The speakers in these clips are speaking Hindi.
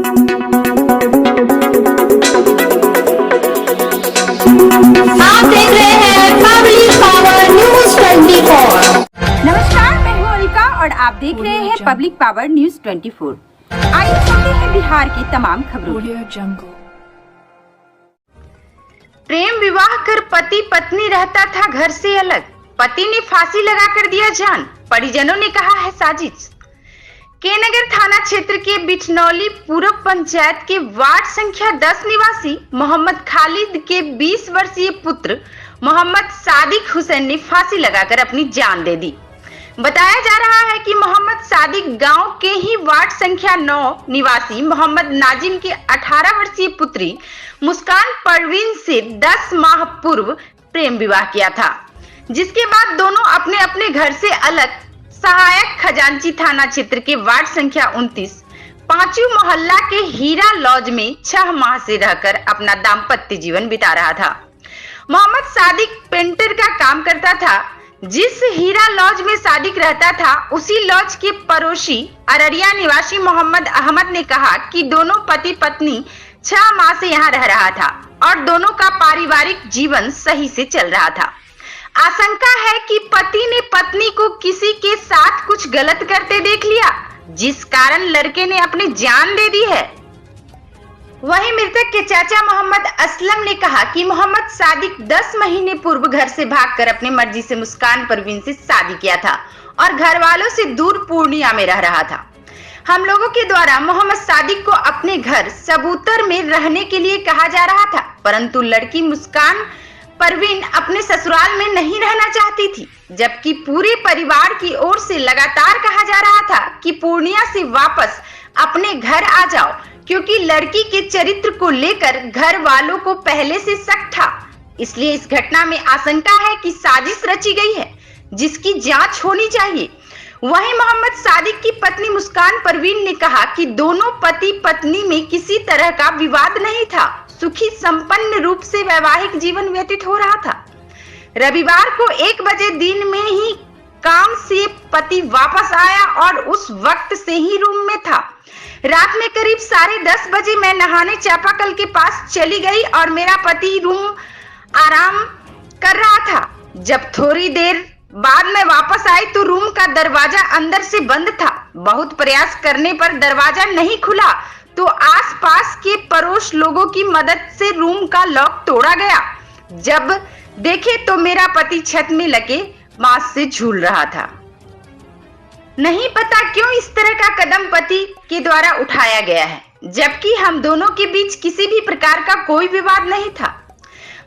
आप देख रहे हैं पब्लिक पावर न्यूज 24। नमस्कार, मैं हूं अलका और आप देख रहे हैं पब्लिक पावर न्यूज 24। आइए सुनते हैं बिहार की तमाम खबरों। प्रेम विवाह कर पति पत्नी रहता था घर से अलग, पति ने फांसी लगाकर दिया जान, परिजनों ने कहा है साजिश। के नगर थाना क्षेत्र के बिठनौली पूर्व पंचायत के वार्ड संख्या 10 निवासी मोहम्मद खालिद के 20 वर्षीय पुत्र मोहम्मद सादिक हुसैन ने फांसी लगाकर अपनी जान दे दी। बताया जा रहा है कि मोहम्मद सादिक गांव के ही वार्ड संख्या 9 निवासी मोहम्मद नाजिम के 18 वर्षीय पुत्री मुस्कान परवीन से 10 माह पूर्व प्रेम विवाह किया था, जिसके बाद दोनों अपने अपने घर से अलग सहायक खजांची थाना क्षेत्र के वार्ड संख्या 29 पांचू मोहल्ला के हीरा लॉज में 6 माह से रहकर अपना दाम्पत्य जीवन बिता रहा था। मोहम्मद सादिक पेंटर का काम करता था। जिस हीरा लॉज में सादिक रहता था, उसी लॉज के पड़ोसी अररिया निवासी मोहम्मद अहमद ने कहा कि दोनों पति पत्नी 6 माह से यहाँ रह रहा था और दोनों का पारिवारिक जीवन सही से चल रहा था। आशंका है कि पति ने पत्नी को किसी के साथ कुछ गलत करते देख लिया, जिस कारण लड़के ने अपनी जान दे दी है। वहीं मृतक के चाचा मोहम्मद असलम ने कहा कि मोहम्मद सादिक 10 महीने पूर्व घर से भागकर अपनी मर्जी से मुस्कान परवीन से शादी किया था और घर वालों से दूर पूर्णिया में रह रहा था। हम लोगों के द्वारा मोहम्मद सादिक को अपने घर सबूतर में रहने के लिए कहा जा रहा था, परंतु लड़की मुस्कान परवीन अपने ससुराल में नहीं रहना चाहती थी, जबकि पूरे परिवार की ओर से लगातार कहा जा रहा था कि पूर्णिया से वापस अपने घर आ जाओ, क्योंकि लड़की के चरित्र को लेकर घर वालों को पहले से शक था। इसलिए इस घटना में आशंका है कि साजिश रची गई है, जिसकी जांच होनी चाहिए। वहीं मोहम्मद सादिक की पत्नी मुस्कान परवीन ने कहा कि दोनों पति पत्नी में किसी तरह का विवाद नहीं था, सुखी संपन्न रूप से वैवाहिक जीवन व्यतीत हो रहा था। रविवार को 1 बजे दिन में ही काम से पति वापस आया और उस वक्त से ही रूम में था। रात में करीब 10:30 बजे मैं नहाने चापाकल के पास चली गई और मेरा पति रूम आराम कर रहा था। जब थोड़ी देर बाद मैं वापस आई तो रूम का दरवाजा अंदर से बंद था। बहुत प्रयास करने पर दरवाजा नहीं खुला तो आसपास के पड़ोस लोगों की मदद से रूम का लॉक तोड़ा गया। जब देखे तो मेरा पति छत में लगे बांस से झूल रहा था। नहीं पता क्यों इस तरह का कदम पति के द्वारा उठाया गया है, जबकि हम दोनों के बीच किसी भी प्रकार का कोई विवाद नहीं था।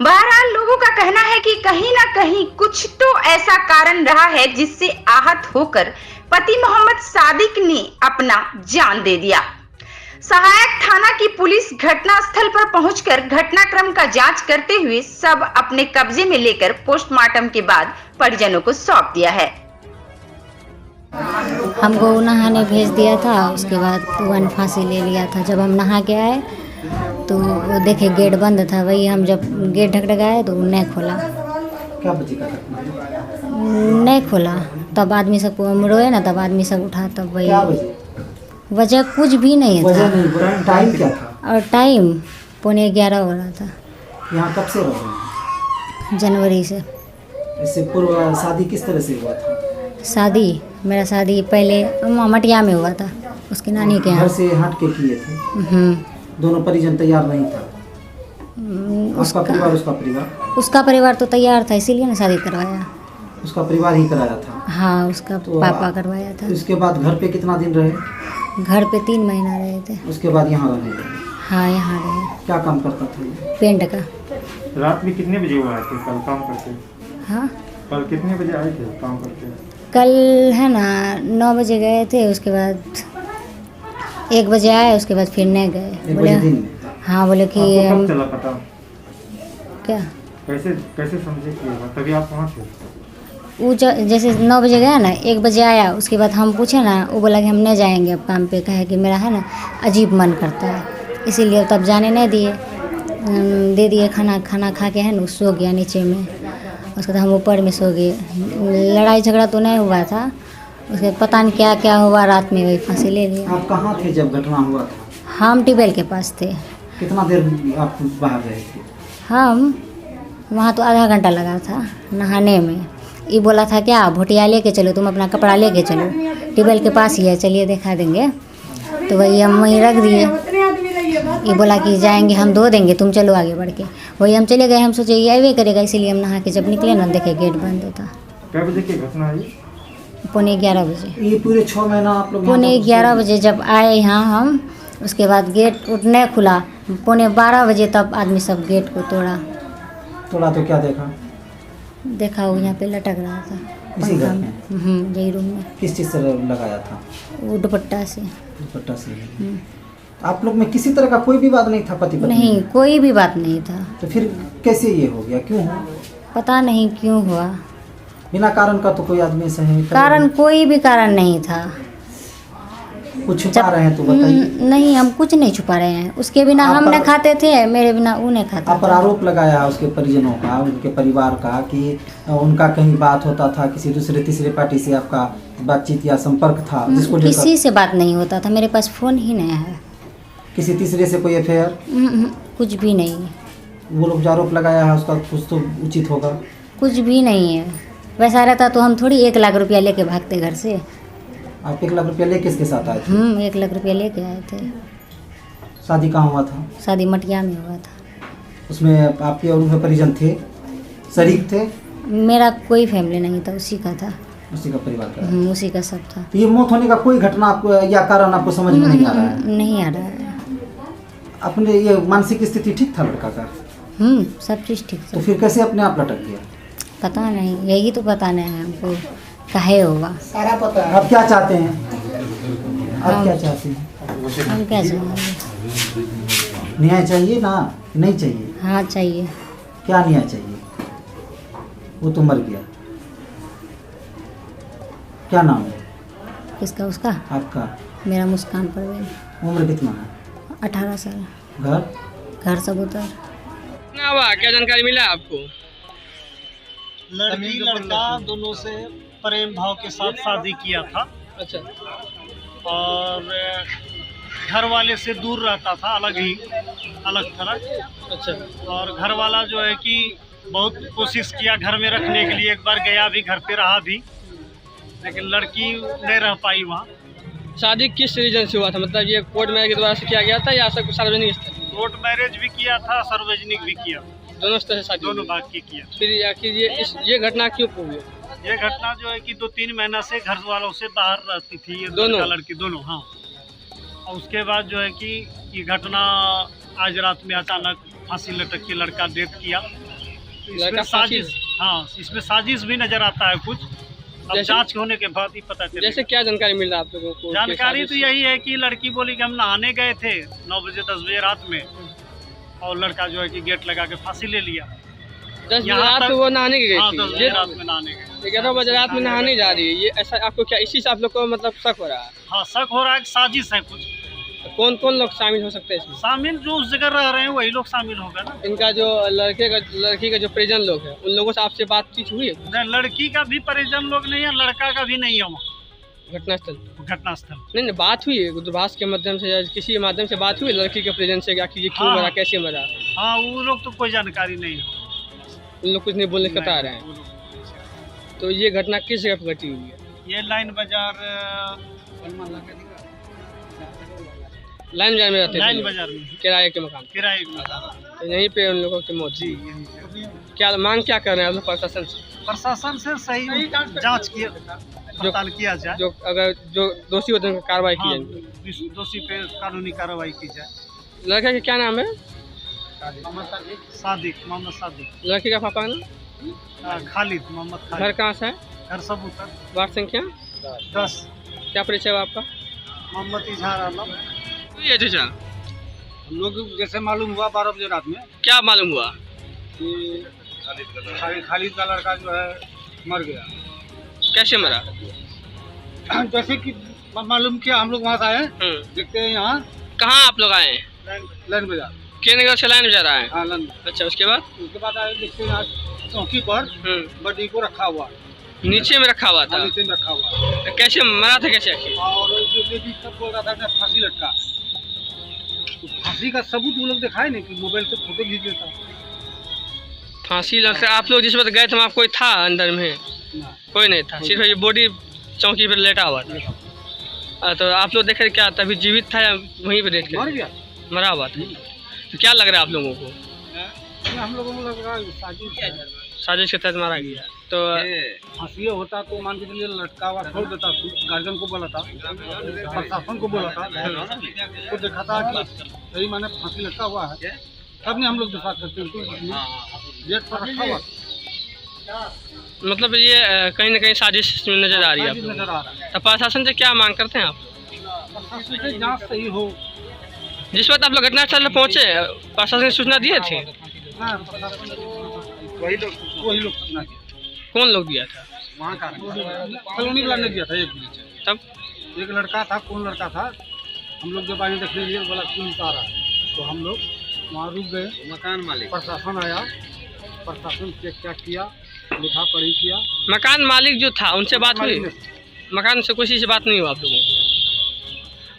बहरहाल लोगों का कहना है कि कहीं ना कहीं कुछ तो ऐसा कारण रहा है जिससे आहत होकर पति मोहम्मद सादिक ने अपना जान दे दिया। सहायक थाना की पुलिस घटना स्थल पर पहुंचकर घटनाक्रम का जांच करते हुए सब अपने कब्जे में लेकर पोस्टमार्टम के बाद परिजनों को सौंप दिया है। हमको नहाने भेज दिया था, उसके बाद वन फांसी ले लिया था। जब हम नहा के आए तो वो देखे गेट बंद था, वही हम जब गेट ढकढकाए तो नहीं खोला। क्या बजे का घटना है? नहीं खोला, तब आदमी सब रोए ना, तब आदमी सब उठा, तब वही वजह कुछ भी नहीं था। टाइम क्या था? और टाइम 11:15 हो रहा था। यहाँ कब से रह रहे हैं? जनवरी से। इससे पूर्व शादी किस तरह से हुआ था? मेरा शादी पहले मटिया में हुआ था, उसकी नानी के यहाँ। घर से हट के किए थे? दोनों परिजन तैयार नहीं था? उसका परिवार तो तैयार था, इसीलिए ना शादी करवाया। उसका परिवार ही कराया था? हाँ, उसका तो पापा करवाया था। उसके बाद घर पे कितना दिन रहे? घर पे 3 महीना रहे थे। उसके बाद यहाँ रहने लगे? हाँ, यहाँ रहे। क्या काम करता था? पेंट का। रात में कितने बजे आए थे कल काम करते? हाँ, कल कितने बजे आए थे काम करते? कल है ना 9 बजे गए थे, उसके बाद 1 बजे आए, उसके बाद फिर नहीं गए। बोले हाँ, बोले कि कब चला पता? क्या कैसे समझे कि तभी आप वहाँ थे? वो जैसे 9 बजे गया ना, 1 बजे आया, उसके बाद हम पूछे ना, वो बोला कि हम नहीं जाएंगे अब काम पे, कहे कि मेरा है ना अजीब मन करता है, इसीलिए तब जाने नहीं दिए। दे दिए खाना खा के है ना सो गया नीचे में। उसके बाद हम ऊपर में सो गए। लड़ाई झगड़ा तो नहीं हुआ था, उसके पता नहीं क्या क्या हुआ, रात में वही फांसी ले लिया। आप कहाँ थे जब घटना हुआ था? हम ट्यूबवेल के पास थे। कितना देर आप बाहर रहे थे? हम वहाँ तो आधा घंटा लगा था नहाने में। ये बोला था क्या भोटिया लेके चलो, तुम अपना कपड़ा लेके चलो, ट्यूबवेल के पास ही है, चलिए दिखा देंगे। तो वही हम वहीं रख दिए। ये बोला कि जाएंगे हम धो देंगे, तुम चलो आगे बढ़ के। वही हम चले गए। हम सोचे ये आइए करेगा, इसीलिए हम नहा के जब निकले ना देखे गेट बंद था। क्या बजे की घटना है? 11:15 बजे। ये पूरे 6 महीना आप लोग 11:15 बजे जब आए यहाँ हम, उसके बाद गेट उठने खुला 12:15 बजे, तब आदमी सब गेट को तोड़ा। तो क्या देखा? देखा वो यहाँ पे लटक रहा था इसी घर में? यही रूम में। किस चीज़ से लगाया था? वो दुपट्टा से। दुपट्टा से। आप लोग में किसी तरह का कोई विवाद नहीं था पति पत्नी? नहीं, कोई भी बात नहीं था। तो फिर कैसे ये हो गया, क्यों हो? पता नहीं क्यों हुआ। बिना कारण का तो कोई आदमी से है? कारण कोई भी कारण नहीं था। कुछ छुपा रहे हैं तो बताइए। नहीं, हम कुछ नहीं छुपा रहे हैं। उसके बिना हम न खाते थे, मेरे बिना वो नहीं खाता। आप पर आरोप लगाया है उसके परिजनों का, उनके परिवार का, कि उनका कहीं बात होता था, किसी दूसरे तीसरे पार्टी से आपका बातचीत या संपर्क था जिसको लेकर? किसी से बात नहीं होता था, मेरे पास फ़ोन ही नहीं है। किसी तीसरे से कोई अफेयर? कुछ भी नहीं। वो लोग जो आरोप लगाया है उसका कुछ तो उचित होगा? कुछ भी नहीं है। वैसा रहता तो हम थोड़ी 1 लाख रुपया लेके भागते घर से। आप 1 लाख रुपया लेके किसके साथ आए थे? 1 लाख रुपया लेके आए थे। शादी कहाँ हुआ था? शादी मटिया में हुआ था। उसमें आपके और उनके परिजन थे, शरीक थे? मेरा कोई फैमिली नहीं था, उसी का था। उसी का परिवार का? उसी का सब था। तो ये मौत होने का कोई घटना आपको या कारण आपको समझ में नहीं आ रहा है? नहीं आ रहा है। अपने ये मानसिक स्थिति ठीक था लड़का का? सब चीज़ ठीक तो था। फिर कैसे अपने आप लटक गया? पता नहीं, यही तो पता नहीं है हमको काहे होगा। सारा पता है। आप क्या चाहते हैं? आप क्या चाहते हैं? हम क्या चाहेंगे? न्याय चाहिए ना, नहीं चाहिए? हाँ चाहिए। क्या न्याय चाहिए? वो तो मर गया। क्या नाम है किसका? उसका? आपका? मेरा मुस्कान परवीन। उम्र कितना है? 18 साल। घर सबूतर। क्या जानकारी मिला आपको? लड़की लड़का दोनों से प्रेम भाव के साथ शादी किया था। अच्छा। और घर वाले से दूर रहता था, अलग थलग। अच्छा। और घर वाला जो है कि बहुत कोशिश किया घर में रखने के लिए, एक बार गया भी, घर पे रहा भी, लेकिन लड़की नहीं रह पाई वहाँ। शादी किस रीजन से हुआ था? मतलब ये कोर्ट मैरिज के द्वारा से किया गया था या सब सार्वजनिक? कोर्ट मैरिज भी किया था, सार्वजनिक भी किया, दोनों तरह से शादी? दोनों भाग के किया। फिर आखिर ये घटना क्यों हुई? ये घटना जो है कि 2-3 महीना से घर वालों से बाहर रहती थी ये दोनों लड़की, दोनों। हाँ। और उसके बाद जो है कि ये घटना आज रात में अचानक फांसी लटक के लड़का डेथ किया। इसमें साजिश, हाँ, इसमें साजिश भी नजर आता है कुछ। अब जांच होने के बाद ही पता चलेगा। जैसे क्या जानकारी मिल रहा है आप लोगों को? जानकारी तो यही है कि लड़की बोली कि हम नहाने गए थे 9 बजे 10 बजे रात में, और लड़का जो है कि गेट लगा के फांसी ले लिया। 10 बजे रात में वो नहाने गई हाँ, थी? 10 बजे रात में नहाने गए। 11 बजे रात में नहाने जा रही है, ये ऐसा आपको क्या इसी से आप लोग को मतलब शक हो रहा है? हाँ, शक हो रहा है कि साजिश है कुछ। कौन कौन लोग शामिल हो सकते हैं इसमें? शामिल जो उस जगह रह रहे हैं वही लोग शामिल होगा ना। इनका जो लड़की का जो परिजन लोग है, उन लोगों से आपसे बातचीत हुई है? नहीं, लड़की का भी परिजन लोग नहीं है, लड़का का भी नहीं है वहाँ घटनास्थल। नहीं, बात हुई है दूरभाष के माध्यम से या किसी माध्यम से बात हुई लड़की के परिजन से कि ये क्यों मरा, कैसे मरा? हाँ, वो लोग तो कोई जानकारी नहीं है, उन लोग कुछ नहीं बोलने का बता रहे हैं। तो ये घटना किस जगह पर घटी हुई है? ये लाइन बाजार में रहते लाइन थे? बाजार में किराए के मकान? किराए के मकान। तो यहीं पे उन लोगों की मौत? जी। क्या मांग क्या कर रहे हैं आप लोग प्रशासन से? प्रशासन से सही जांच किया, पड़ताल किया जाए। जो अगर जो दोषी होते हैं कार्रवाई की जाए, दोषी पे कानूनी कार्रवाई की जाए। लड़का का क्या नाम है? सादिक, मोहम्मद सादिक। लड़की का पापा का नाम? खालिद, मोहम्मद खालिद। घर कहाँ से है? घर सबूतर। वार्ड संख्या 10। क्या परिचय है आपका? मोहम्मद इजहार आलम। ये चाचा, हम लोग जैसे मालूम हुआ 12 बजे रात में क्या मालूम हुआ? कि खालिद का लड़का जो है मर गया। कैसे मरा? जैसे कि मालूम किया, हम लोग वहाँ से आए, देखते हैं यहाँ। कहाँ आप लोग आए हैं? लाइन बाजार। के नगर से लाइन बाजार आए? हाँ, लाइन। अच्छा, उसके बाद आए, देखते हैं यहाँ चौकी पर बॉडी को रखा हुआ, नीचे में रखा हुआ था। नीचे में रखा हुआ। कैसे मरा था? कैसे? और जो लेडीज सब बोल रहा था फांसी लटका। फांसी का सबूत वो लोग दिखाए नहीं कि मोबाइल से फोटो खींच लेता। फांसी लगता है। आप लोग जिस वक्त गए थे वहाँ कोई था अंदर में? कोई नहीं था, सिर्फ ये बॉडी चौकी पर लेटा हुआ था। तो आप लोग देखे क्या तभी जीवित था या वहीं पर देख के मरा हुआ था? तो क्या लग रहा है आप लोगों को? हम लोगों को लग रहा है साजिश के तहत मारा गया। तो फांसी होता तो मान के चलिए लटका हुआ छोड़ देता, गार्जियन को बोला था, प्रशासन को बोला था, तो देखा था कि सही माने फांसी लटका हुआ है, तब नहीं हम लोग दिखा सकते गेट पर रखा हुआ। मतलब ये कहीं ना कहीं साजिश नजर आ रही है आप लोगों नजर आ को। रहा है। तो प्रशासन से क्या मांग करते हैं आप? प्रशासन से जांच सही हो। जिस वक्त आप लोग घटनास्थल पर पहुंचे प्रशासन ने सूचना दिए थे? हाँ, प्रशासन को वही लोग सूचना दिया। कौन लोग दिया था? वहाँ का कॉलोनी वाला ने दिया था। तब एक लड़का था, कौन लड़का था, हम लोग जब आए देखने लिए बोला पुलिस आ रहा है, तो हम लोग वहाँ रुक गए। मकान मालिक प्रशासन आया, प्रशासन चेक क्या किया, लिखा पढ़ी किया। मकान मालिक जो था उनसे बात हुई? मकान से किसी से बात नहीं हुआ आप लोगों को?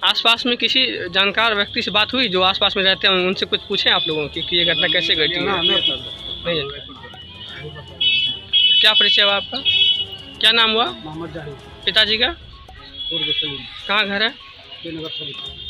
आसपास में किसी जानकार व्यक्ति से बात हुई जो आसपास में रहते हैं, उनसे कुछ पूछे आप लोगों की कि ये घटना कैसे घटी है? नहीं जानकारी। क्या परिचय हुआ आपका? क्या नाम हुआ? मोहम्मद जाहिद। पिताजी का? पूर्व सलीम। कहाँ घर है? नगर सलीम।